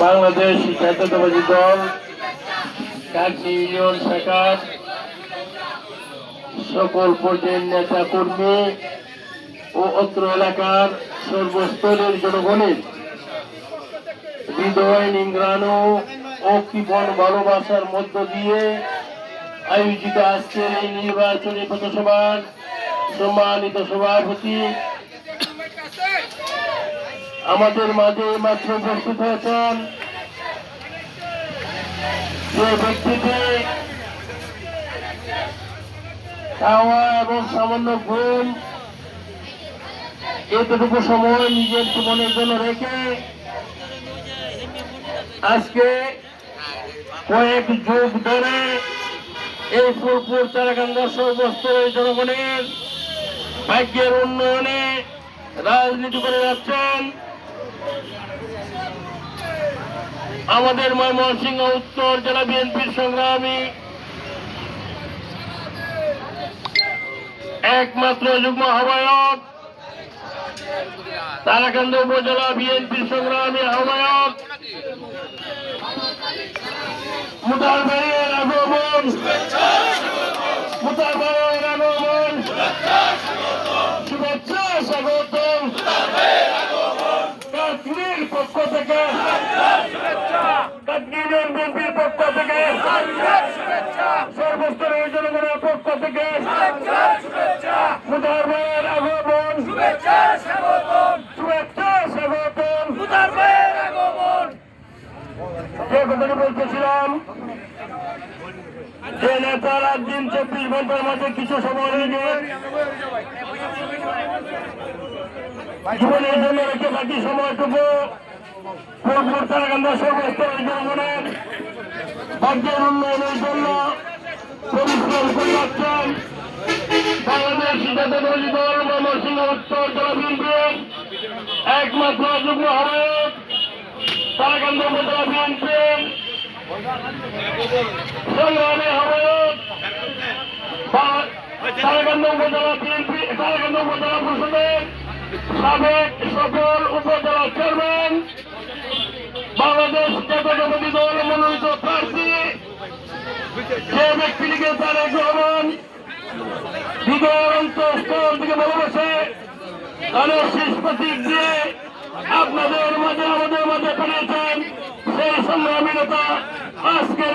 বাংলাদেশ জাতীয়তাবাদী দল কাকজি ইউনিয়ন শাখার সকল পর্যায়ের নেতা কর্মী ও অত্র এলাকার সর্বস্তরের জনগণের হৃদয় নিংড়ানো ও কৃপণ ভালোবাসার মধ্য দিয়ে আয়োজিত আজকের এই নির্বাচনী পথসভার সম্মানিত সভাপতি আমাদের মাঝে মাত্র উপস্থিত হয়েছেন যে ব্যক্তিটি খাওয়া এবং সামান্য ঘুম এতটুকু সময় নিজের জীবনের জন্য রেখে আজকে কয়েক যুগ ধরে এই ফুলপুর চারাকান্দা সর্বস্তরের জনগণের ভাগ্যের উন্নয়নে রাজনীতি করে যাচ্ছেন আমাদের ময়মনসিংহ উত্তর জেলা বিএনপির সংগ্রামী একমাত্র যুগ্ম আহ্বায়ক, তারাকান্দা উপজেলা বিএনপির সংগ্রামী আহ্বায়ক মুতার ভাইয়ের আগমন, মুতার ভাইয়ের আগমন, শুভেচ্ছা স্বাগতম। কাকদ্বীপের পক্ষ থেকে, কাকদ্বীপের বিএনপির পক্ষ থেকে, সর্বস্তরের জনগণের পক্ষ থেকে মুতার ভাইয়ের আগমন, শুভেচ্ছা স্বাগতম। যে কথাটি বলতেছিলাম, যে নেতা রাত দিন 24 ঘন্টার মাঝে কিছু সময় রেখে জীবনের জন্য রেখে বাকি সময়টুকু ফুলপুর চারাকান্দা সর্বস্তরের জনগণের ভাগ্যের উন্নয়নের জন্য পরিশ্রম করে যাচ্ছেন বাংলাদেশ জাতীয়তাবাদী দল ময়মনসিংহ উত্তর জেলা বিএনপির একমাত্র যুগ্ম আহ্বায়ক, চারাকান্দা উপজেলা বিএনপির সংগ্রামী আহ্বায়ক, চারাকান্দা উপজেলা বিএনপি, চারাকান্দা উপজেলা পরিষদের সাবেক সকল উপজেলা চেয়ারম্যান, বাংলাদেশ জাতীয়তাবাদী দল মনোনীত প্রার্থী যে ব্যক্তিটিকে তারেক রহমান হৃদয়ের অন্তঃস্থল থেকে ভালোবাসে তাদের শেষ প্রতীক দিয়ে আপনাদের মাঝে আমাদের মাঝে পাঠিয়েছেন সেই সংগ্রামী নেতা আজকে